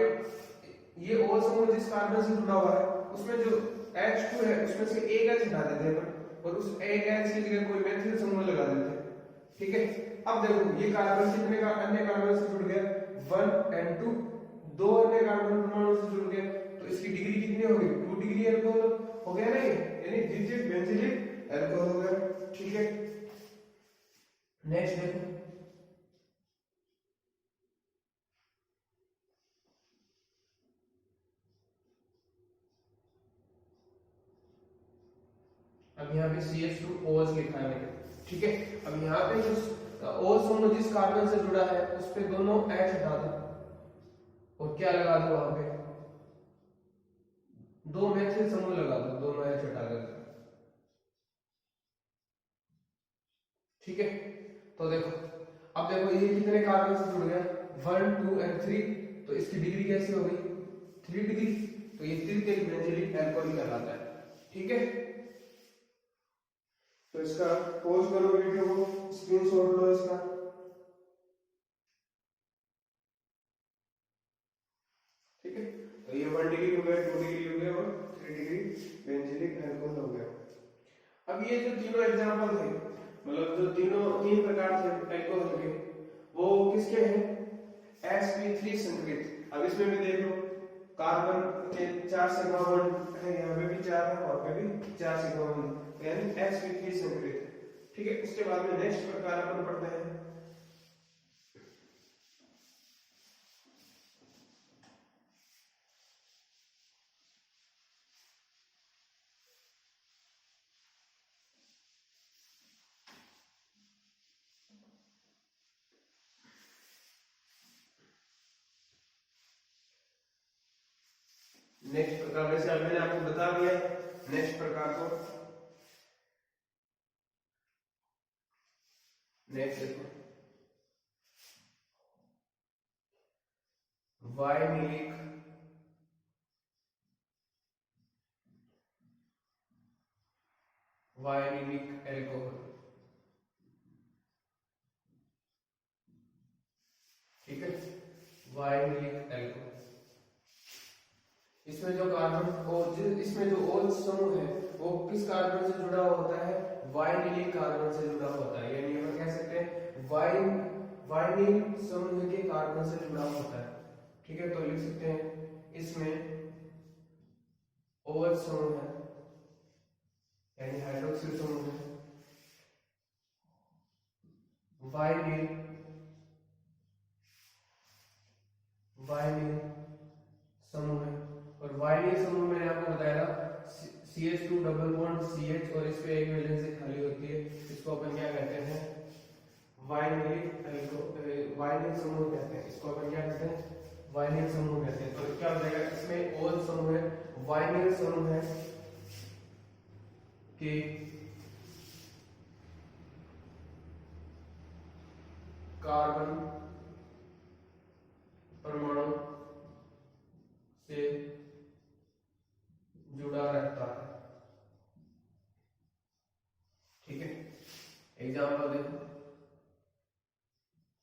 ये OH समूह जिस कार्बन से जुड़ा हुआ है उसमें जो H2 है उसमें से एक H हटा देते हैं और उस एक H की जगह कोई मेथिल समूह लगा देते हैं। ठीक है, अब देखो ये कार्बन कितने का अन्य कार्बन से जुड़ गया? 1 एंड 2, दो अन्य कार्बन परमाणु से जुड़ गए, तो इसकी डिग्री कितनी होगी? 2 डिग्री अल्कोहल हो गया ना ये, यानी द्वितीयक बेंजीलिक अल्कोहल हो गया। ठीक है, नेक्स्ट देखो, अब यहाँ पे CH2OH लिखा है मैंने। ठीक है, अब यहाँ पे जो OH समूह जिस कार्बन से जुड़ा है उस पे दोनों H हटा दो और क्या लगा दो, वहां पे दो मैथिल समूह लगा दो, दोनों H हटा दो। ठीक है, तो देखो, अब देखो ये कितने कार्बन से जुड़ गया? 1 2 एंड 3, तो इसकी डिग्री कैसी हो गई? 3 डिग्री, तो ये तृतीयक बेंजीलिक अल्कोहल कहलाता है। ठीक है, तो इसका पॉज करो वीडियो को, स्क्रीनशॉट लो इसका। ठीक है, तो ये 1 डिग्री हो गया, 2 डिग्री हो गया और 3 डिग्री बेंजीलिक अल्कोहल हो गया। अब ये जो तीनों एग्जांपल थे, मतलब जो तीन प्रकार थे अल्कोहल के, वो किसके हैं? sp3 संकरित। अब इसमें भी देख लो, कार्बन के 4 सिग्मा बॉन्ड है, यहाँ पे भी 4 है, और पे भी 4 सिग्मा बॉन्ड, यानी sp3 संकरित। ठीक है, उसके बाद में नेक्स्ट प्रकार अपन पढ़ते हैं। नेक्स्ट प्रकार वैसे मैंने आपको बता दिया नेक्स्ट प्रकार को। नेक्स्ट देखो, वाइनिलिक अल्कोहल। ठीक है, वाइनिलिक अल्कोहल, इसमें जो कार्बन और इसमें जो OH समूह है वो किस कार्बन से जुड़ा होता है? वाइनिलिक कार्बन से जुड़ा होता है, यानी हम कह सकते हैं वाइनिल समूह के कार्बन से जुड़ा होता है। ठीक है, तो लिख सकते हैं इसमें OH समूह है, यानी हाइड्रोक्सिल समूह है, वाइनिल समूह है, और वाइनिल समूह मैंने आपको बताया CH2 डबल बॉन्ड CH और इस पे एक वैलेंसी खाली होती है, इसको अपन क्या कहते हैं? वाइनिल समूह कहते हैं। इसको अपन क्या कहते हैं? वाइनिल समूह कहते हैं। तो क्या हो जाएगा, इसमें OH समूह है, वाइनिल समूह है कि कार्बन परमाणु से जुड़ा रहता है। ठीक है, एग्जाम्पल देखो,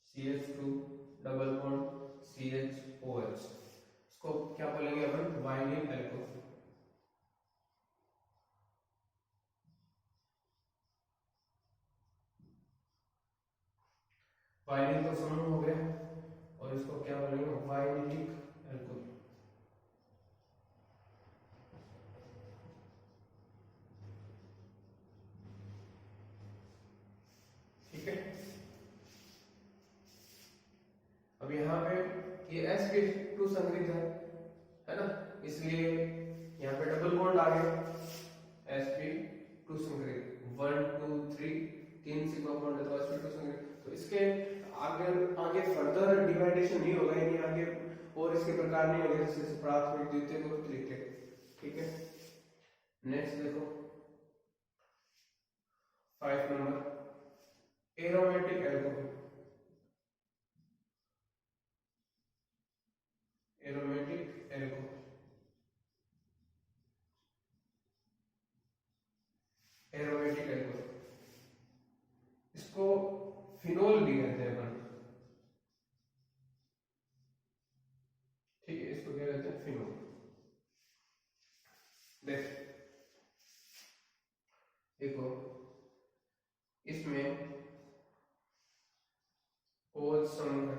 CH2 डबल बॉन्ड CHOH, इसको क्या बोलेंगे अपन? Vinyl alcohol. वाइनिल तो समूह हो गया, और इसको क्या बोलेंगे? Vinylic alcohol. ठीक है, अब यहाँ पे ये sp2 संकरित है ना, इसलिए यहाँ पे डबल बॉन्ड आ गया, sp2 संकरित, 1 2 3 3 सिग्मा बॉन्ड है, तो sp2 संकरित। तो इसके आगे फर्दर डिवाइडेशन नहीं होगा, यानी आगे और इसके प्रकार नहीं होंगे, जैसे प्राथमिक, द्वितीयक और तृतीयक। ठीक है, नेक्स्ट देखो 5 number, aromatic alcohol. Aromatic alcohol, aromatic alcohol, इसको फिनोल भी कहते हैं अपन। ठीक है, इसको क्या कहते हैं? फिनोल। देखो, इसमें OH समूह है,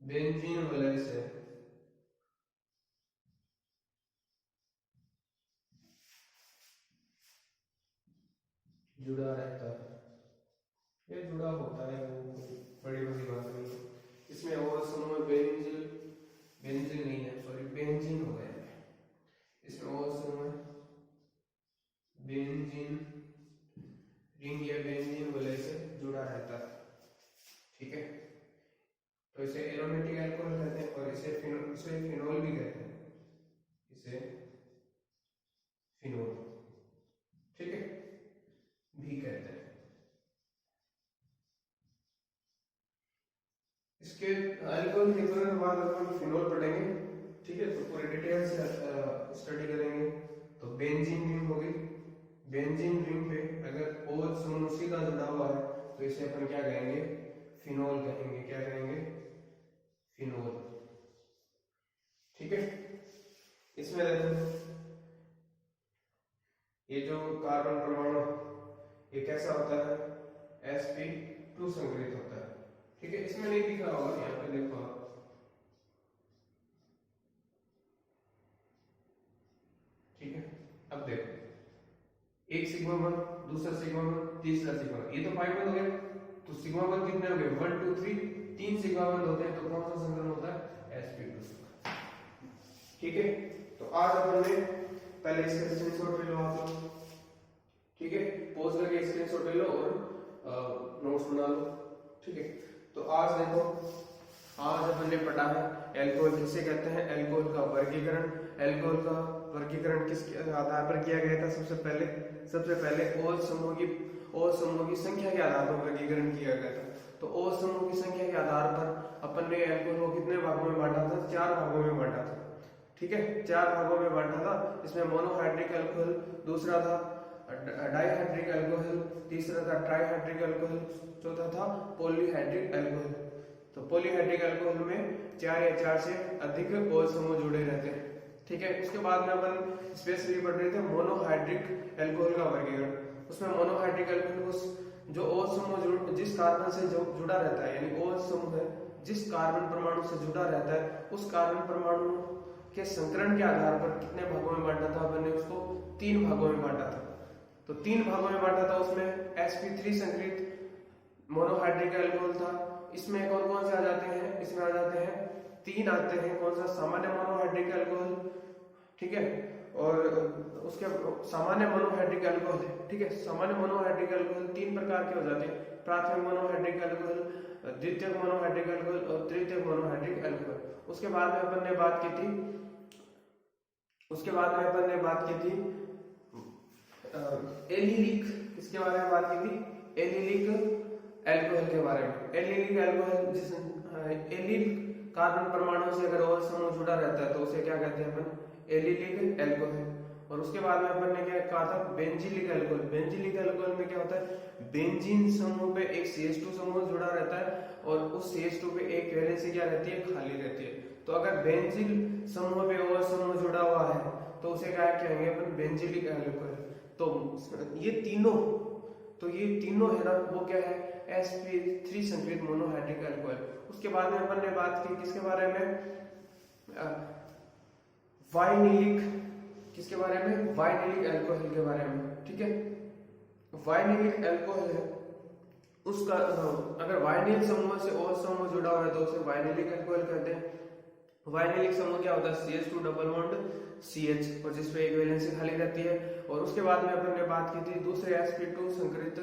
बेंजीन वलय से जुड़ा रहता है। ये जुड़ा होता है, वो बड़ी बड़ी बात नहीं है। इसमें और समूह बेंजीन, बेंजीन नहीं है, सॉरी बेंजीन हो गया। इसमें और समूह बेंजीन रिंग या बेंजीन वलय से जुड़ा रहता है। ठीक है, तो इसे एरोमेटिक अल्कोहल कहते हैं और इसे फिनोल भी कहते हैं, इसे फिनोल, ठीक है, भी कहते हैं। इसके अल्कोहल के तुरंत बाद अपन फिनोल पढ़ेंगे। ठीक है, तो पूरे डिटेल से स्टडी करेंगे। तो बेंजीन रिंग होगी, बेंजीन रिंग पे अगर OH समूह सीधा जुड़ा हुआ है तो इसे अपन क्या कहेंगे, फिनोल कहेंगे। क्या कहेंगे, फिनोल। ठीक है, इसमें देखो ये जो कार्बन परमाणु ये कैसा होता है, sp2 संकरित होता है। ठीक है, इसमें नहीं लिखा होगा, यहाँ पे देखो आप, ठीक है। अब देखो एक सिग्मा बॉन्ड, दूसरा सिग्मा बॉन्ड, तीसरा सिग्मा, ये तो पाई बंद हो गया। तो सिग्मा बॉन्ड कितने हो गए, 1 2 3, 3 सिग्मा बॉन्ड होते हैं। तो कौन सा संकरण होता है, sp2। ठीक है, तो आज अपन ने पहले इसका स्क्रीनशॉट ले लो आप लोग। ठीक है, पॉज करके स्क्रीनशॉट ले लो और नोट्स बना लो। ठीक है, तो आज देखो, आज अपन ने पढ़ा है अल्कोहल किसे कहते हैं, अल्कोहल का वर्गीकरण। अल्कोहल का वर्गीकरण किसके आधार पर किया गया था, सबसे पहले OH समूह की संख्या के आधार पर वर्गीकरण किया गया था। तो OH समूह की संख्या के आधार पर अपन ने अल्कोहल को कितने भागों में बांटा था, 4 भागों में बांटा था। ठीक है, 4 भागों में बांटा था। इसमें मोनोहाइड्रिक अल्कोहल, दूसरा था डाइहाइड्रिक अल्कोहल, तीसरा था ट्राइहाइड्रिक अल्कोहल, चौथा था पॉलीहाइड्रिक अल्कोहल। तो पॉलीहाइड्रिक अल्कोहल में 4 या 4 से अधिक OH समूह जुड़े रहते हैं। ठीक है, उसके बाद में अपन स्पेशली पढ़ रहे थे मोनोहाइड्रिक अल्कोहल का वर्गीकरण। उसमें मोनोहाइड्रिक अल्कोहल जो OH समूह जिस कार्बन से जुड़ा रहता है, यानी OH समूह है जिस कार्बन परमाणु से जुड़ा रहता है, उस कार्बन परमाणु के संकरण के आधार पर कितने भागों में बांटा था, अपन ने उसको 3 भागों में बांटा था। तो 3 भागों में बांटा था, उसमें sp3 संकरित मोनोहाइड्रिक अल्कोहल था। इसमें कौन कौन से आ जाते हैं, इसमें आ जाते हैं 3 आते हैं। कौन सा, सामान्य मोनोहाइड्रिक अल्कोहल, ठीक है, और उसके सामान्य मोनोहाइड्रिक अल्कोहल, ठीक है, सामान्य मोनोहाइड्रिक अल्कोहल 3 प्रकार के हो जाते हैं, प्राथमिक मोनोहाइड्रिक अल्कोहल, द्वितीयक मोनोहाइड्रिक अल्कोहल और तृतीयक मोनोहाइड्रिक अल्कोहल। उसके बाद में अपन ने बात की थी एलिलिक, किसके बारे में बात की थी, एलिलिक अल्कोहल के बारे में। एलिलिक अल्कोहल, जिस एलिल कार्बन परमाणु से अगर OH समूह जुड़ा रहता है तो उसे क्या कहते हैं अपन, एलिलिक अल्कोहल। और उसके बाद में अपन ने क्या कहा था, बेंजीलिक अल्कोहल। बेंजीलिक अल्कोहल में क्या होता है, बेंजीन समूह पे एक CH2 समूह जुड़ा रहता है और उस CH2 पे एक वैलेंसी क्या रहती है, खाली रहती है। तो अगर बेंजीन समूह पे OH समूह जुड़ा हुआ है तो उसे क्या कहेंगे अपन, बेंजीलिक अल्कोहल। तो ये तीनों है ना, वो क्या है, sp3 संकरित मोनोहाइड्रिक अल्कोहल। उसके बाद में अपन ने बात की किसके बारे में, वाइनिलिक, किसके बारे में, वाइनिलिक अल्कोहल के बारे में। ठीक है, वाइनिलिक अल्कोहल है उसका, अगर वाइनिल समूह से OH समूह जुड़ा हुआ है तो उसे वाइनिलिक अल्कोहल कहते हैं। वाइनिलिक समूह क्या होता है, CH2 डबल बॉन्ड CH, और जिसपे एक वैलेंसी खाली रहती है। और उसके बाद में अपन ने बात की थी दूसरे sp2 संकरित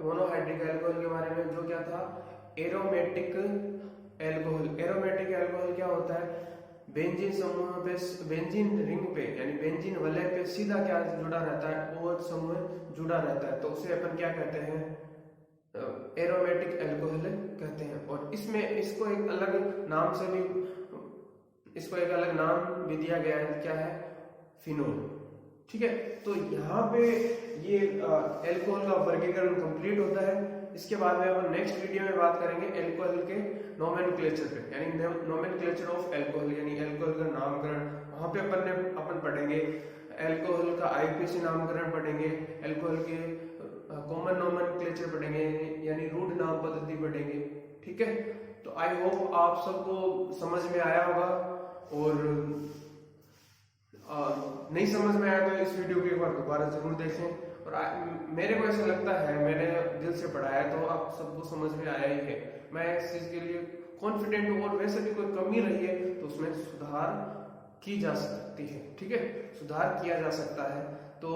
मोनोहाइड्रिक अल्कोहल के बारे में, जो क्या था, एरोमेटिक अल्कोहल। एरोमेटिक अल्कोहल क्या होता है, बेंजीन समूह पे, बेंजीन रिंग पे यानी बेंजीन वलय पे सीधा क्या जुड़ा रहता है, OH समूह जुड़ा रहता है, तो उसे अपन क्या कहते हैं, एरोमेटिक अल्कोहल कहते हैं। और इसमें इसको एक अलग नाम से भी, इसको एक अलग नाम भी दिया गया है, क्या है, फिनोल। ठीक है, तो यहाँ पे ये अल्कोहल का वर्गीकरण कंप्लीट होता है। इसके बाद में अपन नेक्स्ट वीडियो में बात करेंगे अल्कोहल के नोमेनक्लेचर पे, यानी नोमेनक्लेचर ऑफ अल्कोहल, यानी अल्कोहल का नामकरण। वहां पे अपन पढ़ेंगे अल्कोहल का IUPAC नामकरण पढ़ेंगे, अल्कोहल के कॉमन नोमेनक्लेचर पढ़ेंगे, यानी रूट नाम पद्धति पढ़ेंगे। ठीक है, तो तो आई होप आप सबको समझ में आया होगा, और नहीं समझ में आया तो इस वीडियो को एक बार दोबारा जरूर देखें। और मेरे को ऐसा लगता है, मैंने दिल से पढ़ा है तो आप सबको समझ में आया ही है। मैं इस चीज के लिए कॉन्फिडेंट हूँ, और वैसे भी कोई कमी रही है तो उसमें सुधार की जा सकती है, ठीक है, सुधार किया जा सकता है। तो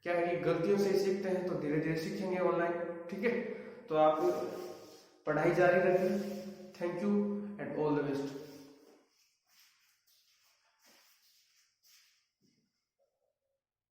क्या है कि गलतियों से सीखते हैं, तो धीरे धीरे सीखेंगे ऑनलाइन, ठीक है। तो आप पढ़ाई जारी रखें। Thank you and all the best.